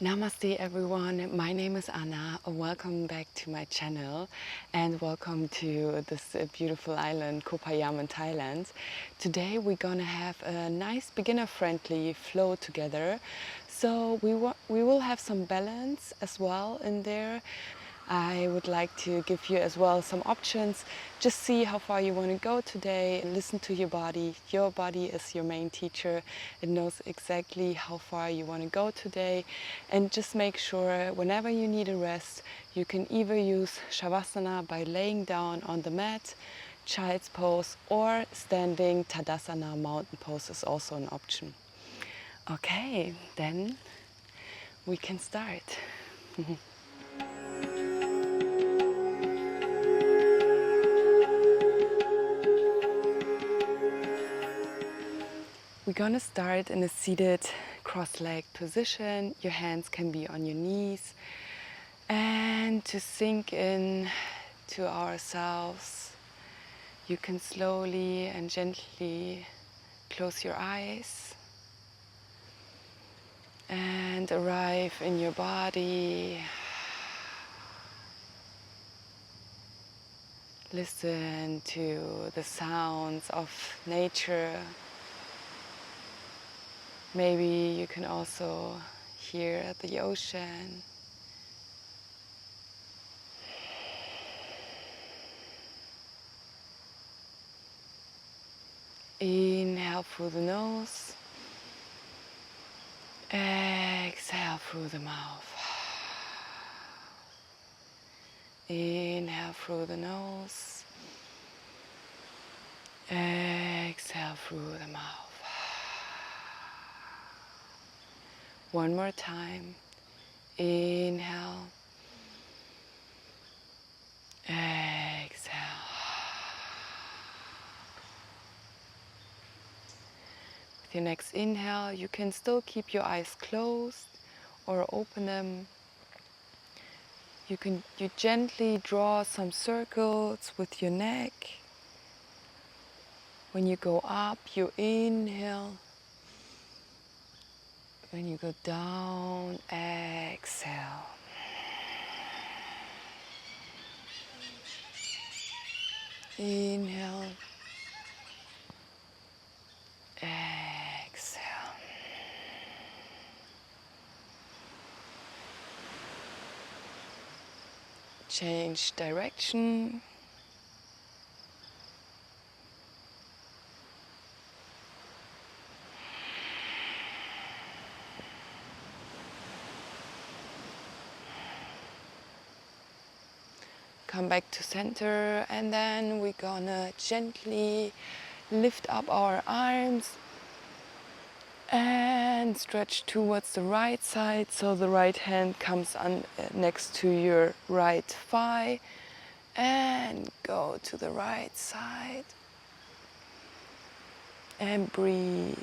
Namaste everyone, my name is Anna. Welcome back to my channel and welcome to this beautiful island, Koh Payam in Thailand. Today we're gonna have a nice beginner-friendly flow together. So we will have some balance as well in there. I would like to give you as well some options. Just see how far you want to go today and listen to your body. Your body is your main teacher. It knows exactly how far you want to go today. And just make sure whenever you need a rest, you can either use Shavasana by laying down on the mat, child's pose, or standing Tadasana mountain pose is also an option. Okay, then we can start. We're gonna start in a seated cross-legged position. Your hands can be on your knees. And to sink in to ourselves, you can slowly and gently close your eyes and arrive in your body. Listen to the sounds of nature. Maybe you can also hear the ocean. Inhale through the nose. Exhale through the mouth. Inhale through the nose. Exhale through the mouth. One more time. Inhale. Exhale. With your next inhale, you can still keep your eyes closed or open them. You gently draw some circles with your neck. When you go up, you inhale. When you go down, exhale. Inhale. Exhale. Change direction. Come back to center, and then we're gonna gently lift up our arms and stretch towards the right side, so the right hand comes on next to your right thigh, and go to the right side and breathe.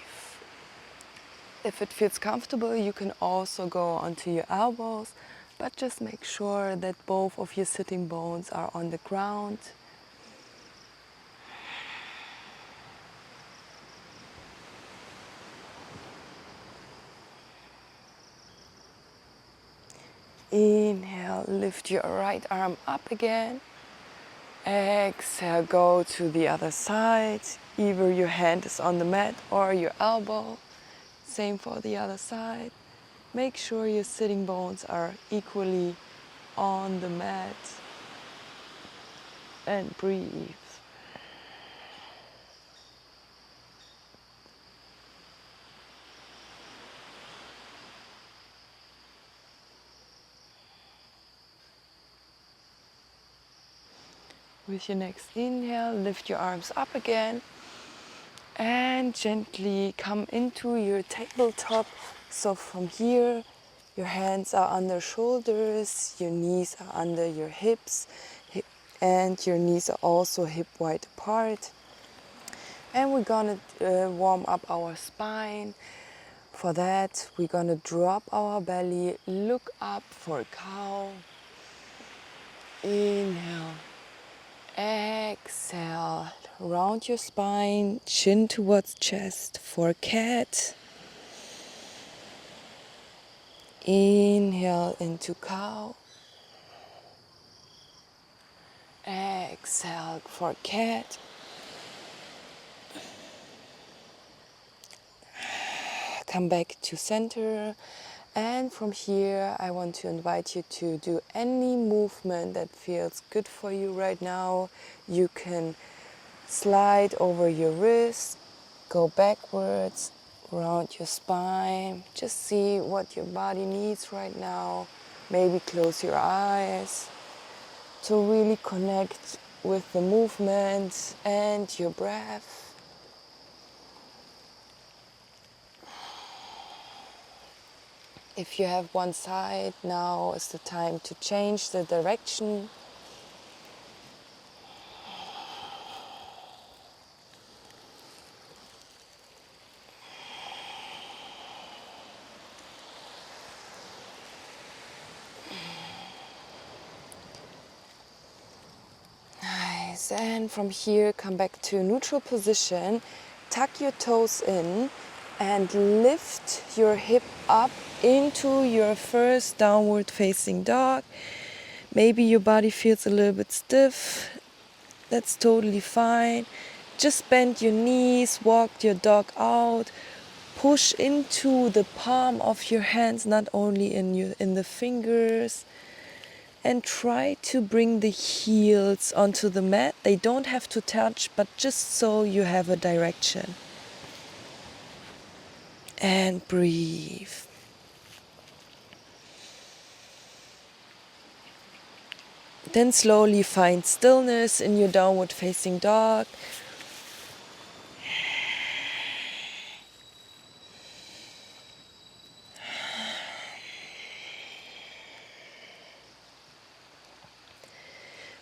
If it feels comfortable, you can also go onto your elbows, but just make sure that both of your sitting bones are on the ground. Inhale, lift your right arm up again. Exhale, go to the other side. Either your hand is on the mat or your elbow. Same for the other side. Make sure your sitting bones are equally on the mat. And breathe. With your next inhale, lift your arms up again and gently come into your tabletop. So from here, your hands are under shoulders, your knees are under your hips, and your knees are also hip wide apart. And we're gonna warm up our spine. For that, we're gonna drop our belly, look up for a cow. Inhale. Exhale, round your spine, chin towards chest for cat. Inhale into cow. Exhale for cat. Come back to center. And from here, I want to invite you to do any movement that feels good for you right now. You can slide over your wrist, go backwards, around your spine. Just see what your body needs right now. Maybe close your eyes to really connect with the movement and your breath. If you have one side, now is the time to change the direction. Nice. And from here, come back to neutral position. Tuck your toes in and lift your hip up into your first downward facing dog. Maybe your body feels a little bit stiff. That's totally fine. Just bend your knees, walk your dog out. Push into the palm of your hands, not only in the fingers. And try to bring the heels onto the mat. They don't have to touch, but just so you have a direction. And breathe. Then slowly find stillness in your downward facing dog.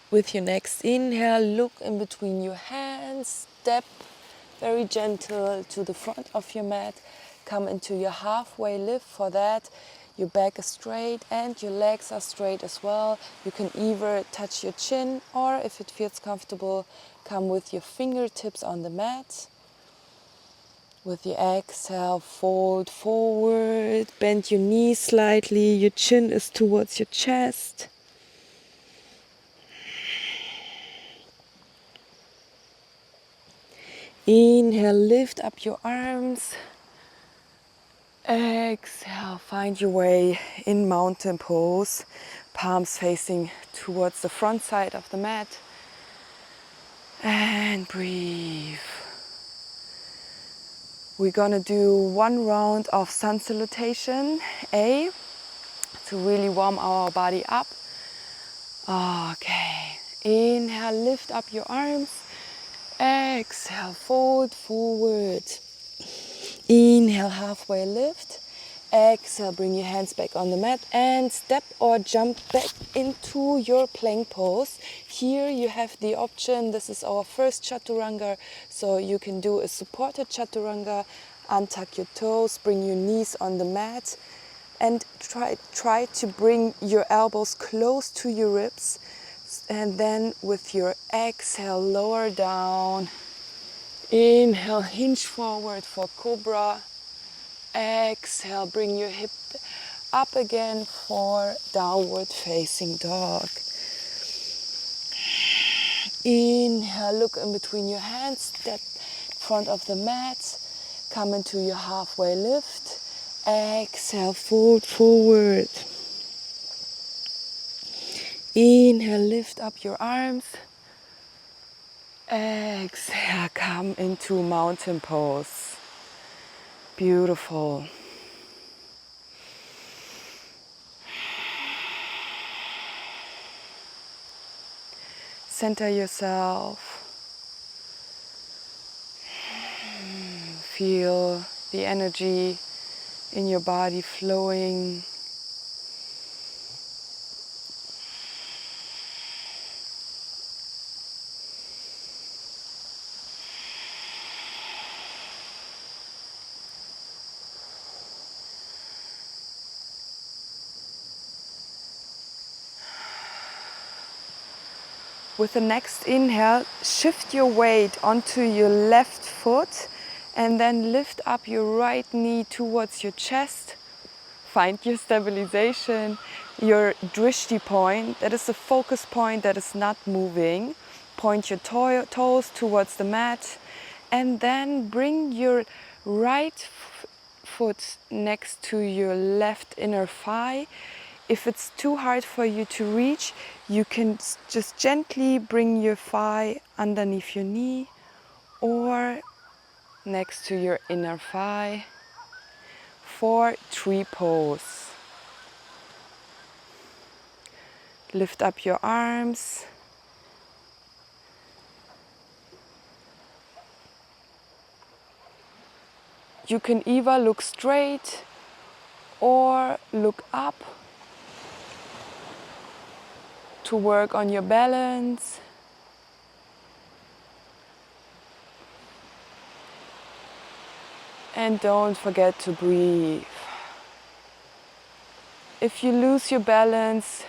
With your next inhale, look in between your hands, step very gentle to the front of your mat. Come into your halfway lift. For that, your back is straight and your legs are straight as well. You can either touch your chin or, if it feels comfortable, come with your fingertips on the mat. With your exhale, fold forward, bend your knees slightly, your chin is towards your chest. Inhale, lift up your arms. Exhale, find your way in mountain pose. Palms facing towards the front side of the mat. And breathe. We're gonna do one round of sun salutation, A, to really warm our body up. Okay, inhale, lift up your arms. Exhale, fold forward. Inhale, halfway lift. Exhale, bring your hands back on the mat and step or jump back into your plank pose. Here you have the option, this is our first chaturanga, so you can do a supported chaturanga. Untuck your toes, bring your knees on the mat and try to bring your elbows close to your ribs. And then with your exhale, lower down. Inhale, hinge forward for cobra. Exhale, bring your hip up again for downward facing dog. Inhale, look in between your hands, step in front of the mat. Come into your halfway lift. Exhale, fold forward. Inhale, lift up your arms. Exhale, come into mountain pose. Beautiful. Center yourself. Feel the energy in your body flowing. With the next inhale, shift your weight onto your left foot and then lift up your right knee towards your chest. Find your stabilization, your drishti point, that is the focus point that is not moving. Point your toes towards the mat, and then bring your right foot next to your left inner thigh. If it's too hard for you to reach, you can just gently bring your thigh underneath your knee or next to your inner thigh for tree pose. Lift up your arms. You can either look straight or look up to work on your balance. And don't forget to breathe. If you lose your balance,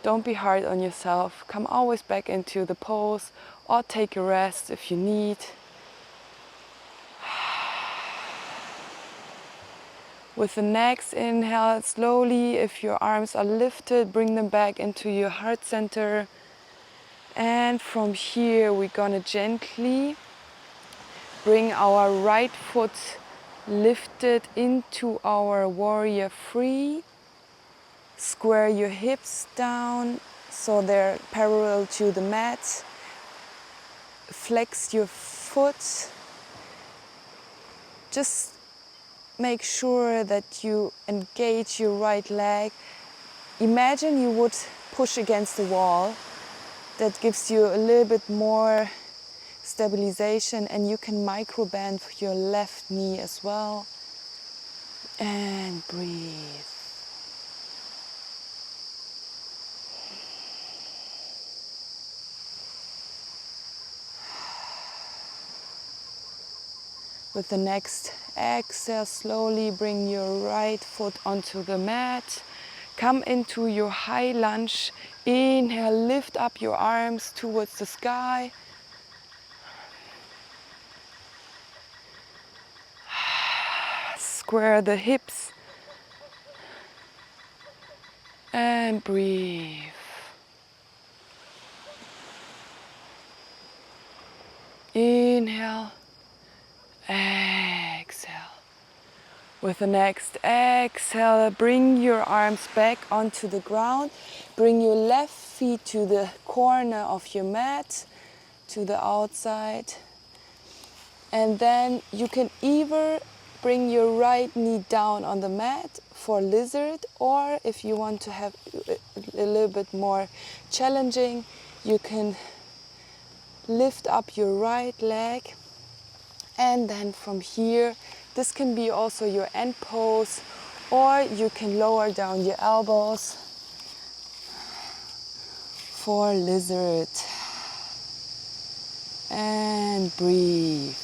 don't be hard on yourself. Come always back into the pose or take a rest if you need. With the next inhale, slowly, if your arms are lifted, bring them back into your heart center. And from here, we're gonna gently bring our right foot lifted into our warrior three. Square your hips down so they're parallel to the mat. Flex your foot. Just make sure that you engage your right leg. Imagine you would push against the wall. That gives you a little bit more stabilization, and you can micro bend your left knee as well. And breathe. With the next exhale, slowly bring your right foot onto the mat. Come into your high lunge. Inhale, lift up your arms towards the sky. Square the hips. And breathe. Inhale. Exhale. With the next exhale, bring your arms back onto the ground. Bring your left feet to the corner of your mat, to the outside. And then you can either bring your right knee down on the mat for lizard, or if you want to have a little bit more challenging, you can lift up your right leg. And then from here, this can be also your end pose, or you can lower down your elbows for lizard. And breathe.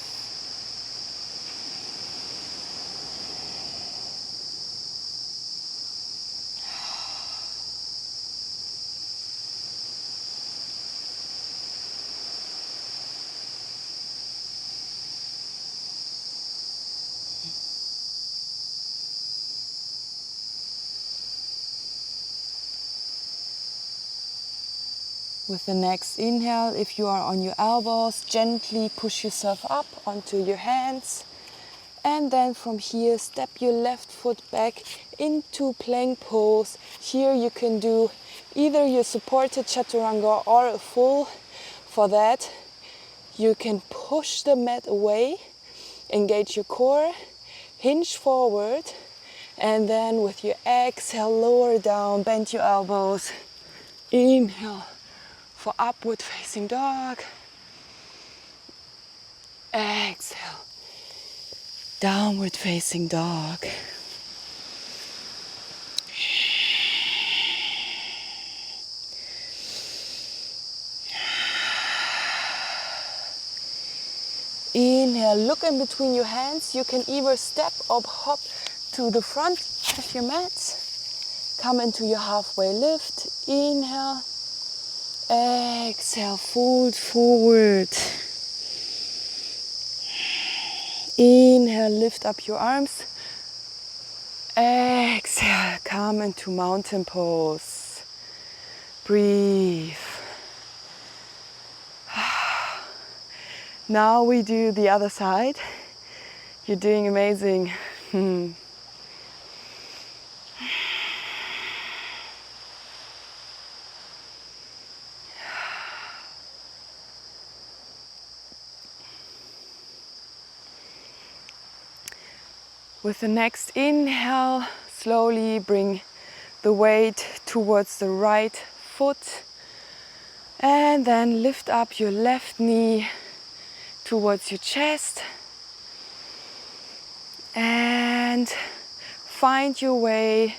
With the next inhale, if you are on your elbows, gently push yourself up onto your hands. And then from here, step your left foot back into plank pose. Here you can do either your supported chaturanga or a full. For that, you can push the mat away, engage your core, hinge forward, and then with your exhale, lower down, bend your elbows. Inhale for upward facing dog. Exhale, downward facing dog. Inhale, look in between your hands. You can either step or hop to the front of your mat. Come into your halfway lift. Inhale. Exhale, fold forward. Inhale, lift up your arms. Exhale. exhale, come into mountain pose. Breathe. Now we do the other side. You're doing amazing. With the next inhale, slowly bring the weight towards the right foot and then lift up your left knee towards your chest and find your way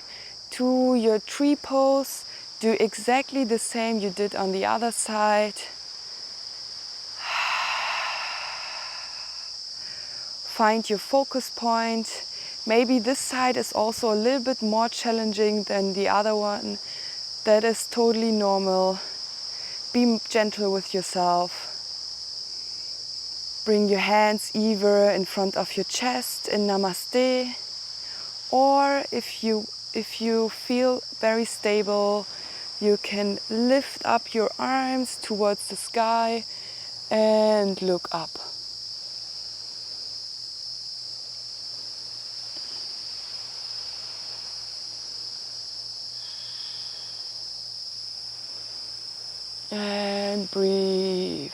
to your tree pose. Do exactly the same you did on the other side. Find your focus point. Maybe this side is also a little bit more challenging than the other one. That is totally normal. Be gentle with yourself. Bring your hands either in front of your chest in Namaste, or if you feel very stable, you can lift up your arms towards the sky and look up. And breathe.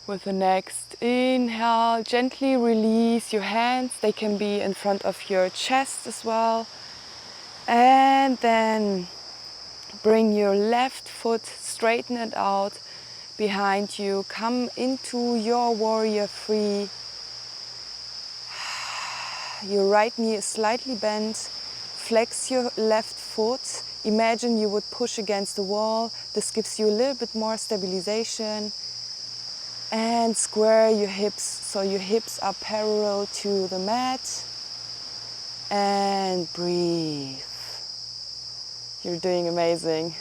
With the next inhale, gently release your hands. They can be in front of your chest as well. And then bring your left foot, straighten it out behind you. Come into your warrior three. Your right knee is slightly bent. Flex your left foot. Imagine you would push against the wall. This gives you a little bit more stabilization. And square your hips, so your hips are parallel to the mat. And breathe. You're doing amazing.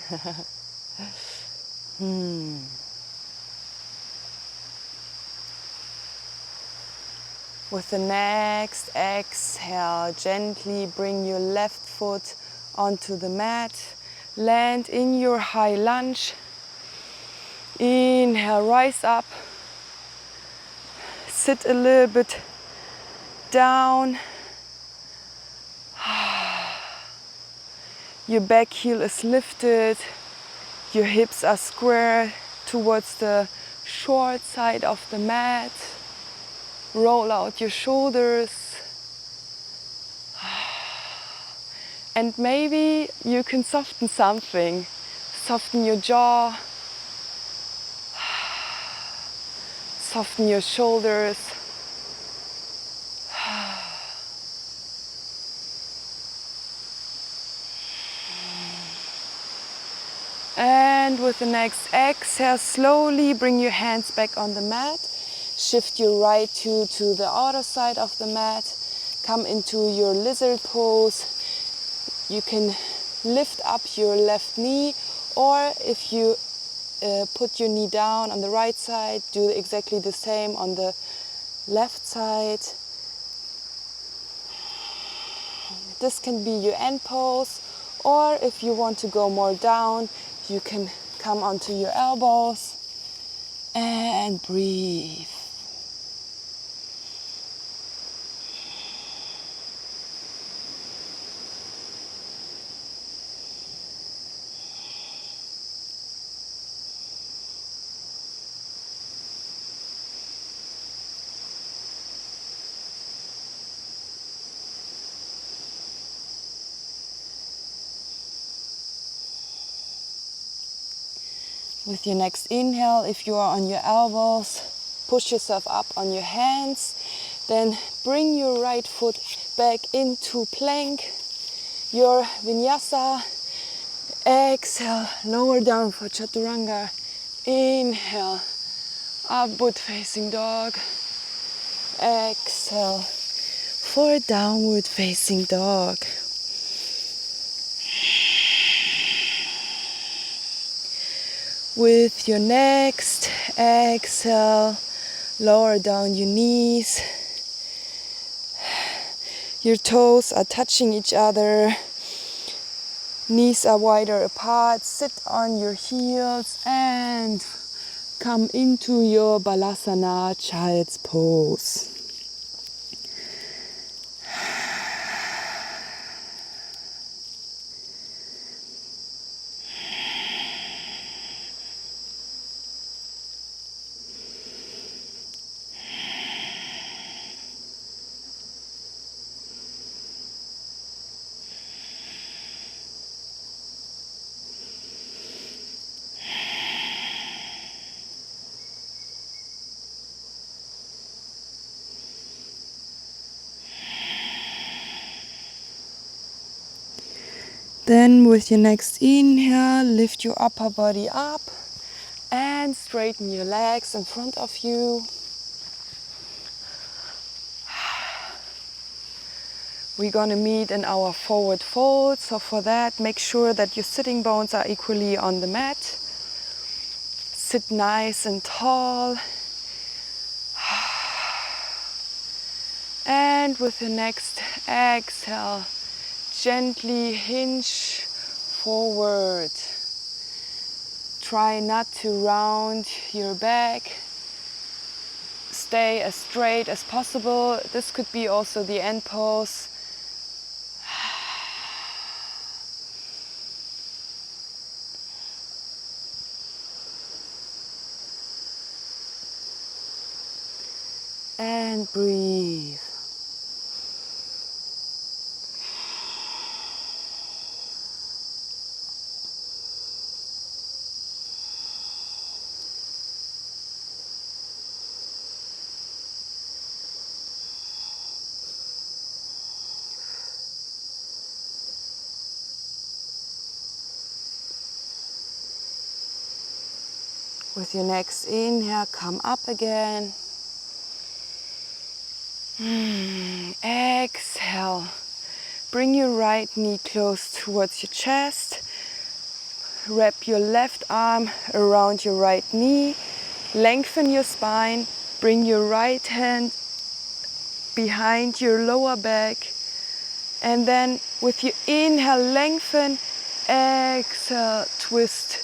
With the next exhale, gently bring your left foot onto the mat. Land in your high lunge. Inhale, rise up. Sit a little bit down. Your back heel is lifted. Your hips are square towards the short side of the mat. Roll out your shoulders. And maybe you can soften something. Soften your jaw. Soften your shoulders. And with the next exhale, slowly bring your hands back on the mat. Shift your right toe to the outer side of the mat. Come into your lizard pose. You can lift up your left knee, or if you put your knee down on the right side, do exactly the same on the left side. This can be your end pose, or if you want to go more down, you can come onto your elbows and breathe. With your next inhale, if you are on your elbows, push yourself up on your hands. Then bring your right foot back into plank, your vinyasa. Exhale, lower down for chaturanga. Inhale, upward facing dog. Exhale for downward facing dog. With your next exhale, lower down your knees. Your toes are touching each other. Knees are wider apart. Sit on your heels and come into your Balasana, Child's Pose. Then with your next inhale, lift your upper body up and straighten your legs in front of you. We're gonna meet in our forward fold, so for that make sure that your sitting bones are equally on the mat. Sit nice and tall. And with your next exhale, gently hinge forward. Try not to round your back. Stay as straight as possible. This could be also the end pose. And breathe. With your next inhale, come up again. Exhale. Bring your right knee close towards your chest. Wrap your left arm around your right knee. Lengthen your spine. Bring your right hand behind your lower back. And then with your inhale, lengthen. Exhale, twist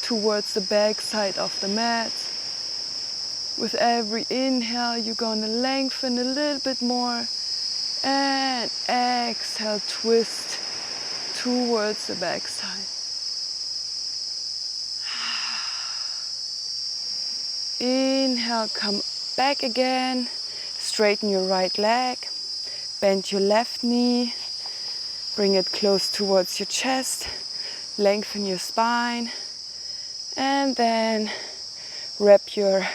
towards the back side of the mat. With every inhale, you're gonna lengthen a little bit more. And exhale, twist towards the back side. Inhale, come back again. Straighten your right leg. Bend your left knee. Bring it close towards your chest. Lengthen your spine. And then wrap your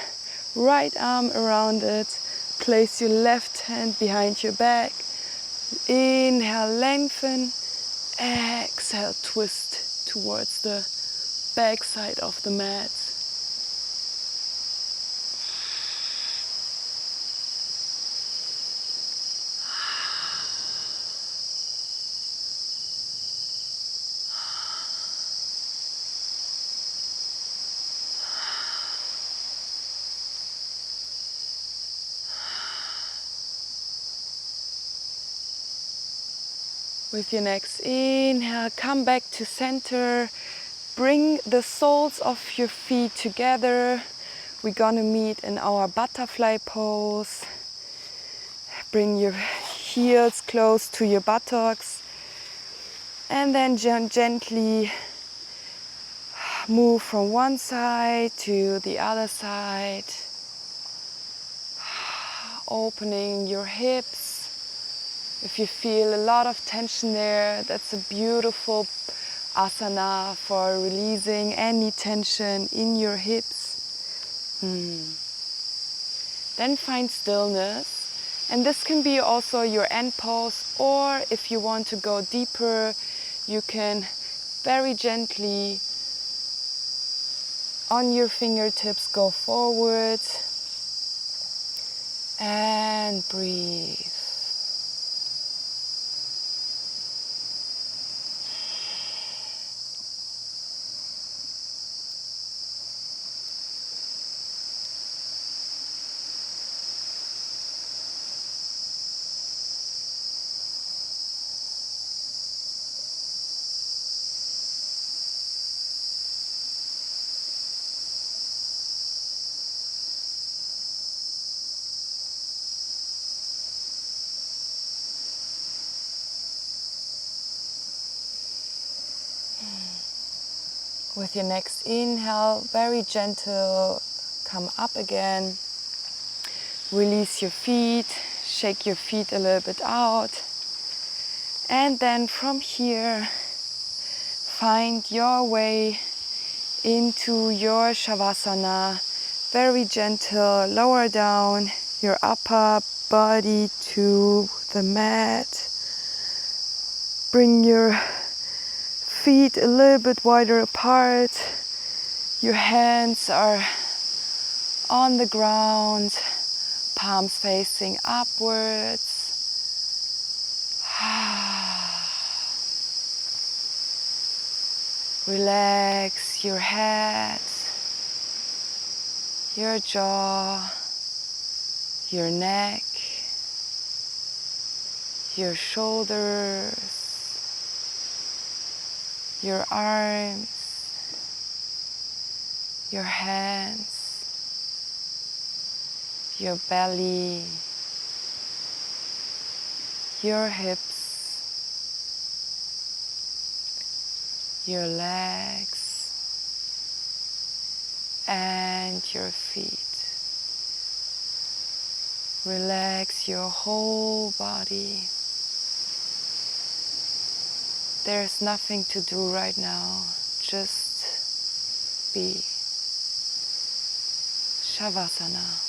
right arm around it. Place your left hand behind your back. Inhale, lengthen. Exhale, twist towards the back side of the mat. With your next inhale, come back to center. Bring the soles of your feet together. We're gonna meet in our butterfly pose. Bring your heels close to your buttocks. And then gently move from one side to the other side. Opening your hips. If you feel a lot of tension there, that's a beautiful asana for releasing any tension in your hips. Then find stillness. And this can be also your end pose, or if you want to go deeper, you can very gently on your fingertips go forward and breathe. With your next inhale, very gentle, come up again. Release your feet, shake your feet a little bit out. And then from here, find your way into your Shavasana. Very gentle, lower down your upper body to the mat. Bring your feet a little bit wider apart. Your hands are on the ground, palms facing upwards. Relax your head, your jaw, your neck, your shoulders, your arms, your hands, your belly, your hips, your legs, and your feet. Relax your whole body. There's nothing to do right now, just be. Shavasana.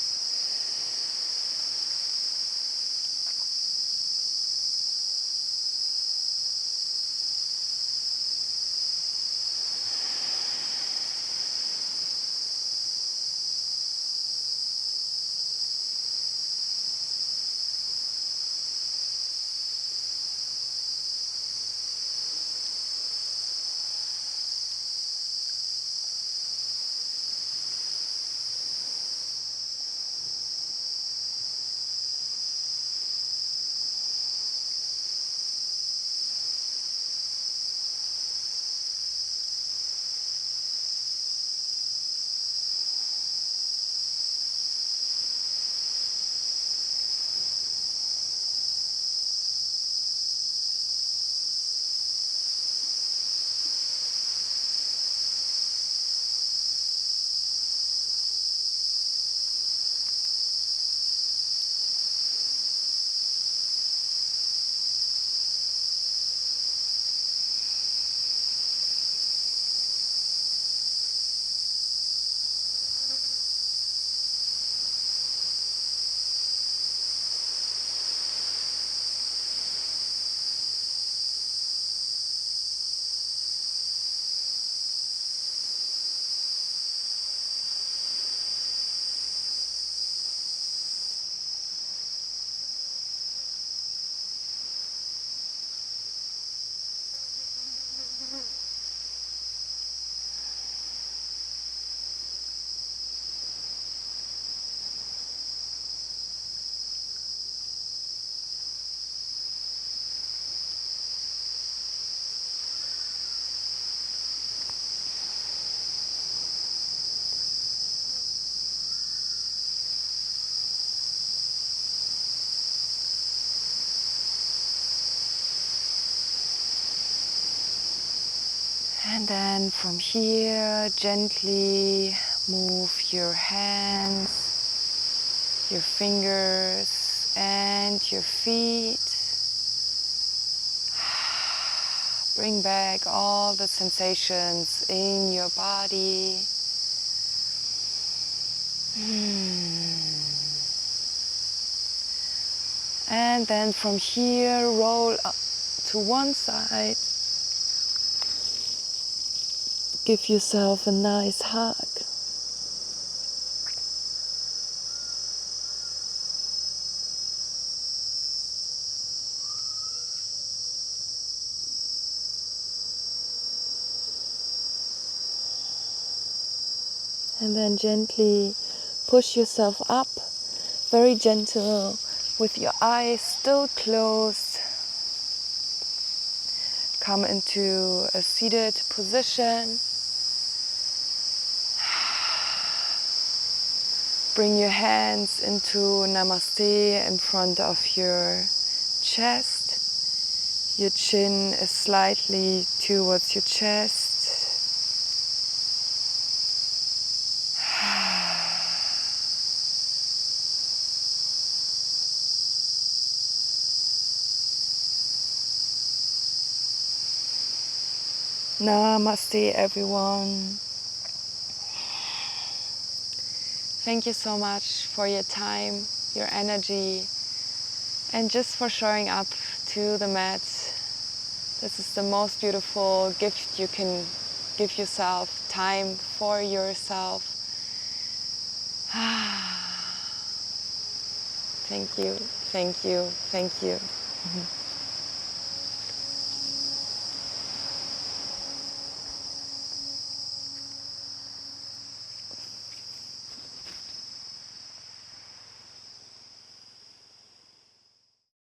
And then from here, gently move your hands, your fingers, and your feet. Bring back all the sensations in your body. And then from here, roll up to one side. Give yourself a nice hug. And then gently push yourself up, very gentle, with your eyes still closed. Come into a seated position. Bring your hands into Namaste in front of your chest. Your chin is slightly towards your chest. Namaste, everyone. Thank you so much for your time, your energy, and just for showing up to the mat. This is the most beautiful gift you can give yourself, time for yourself. Thank you, thank you, thank you.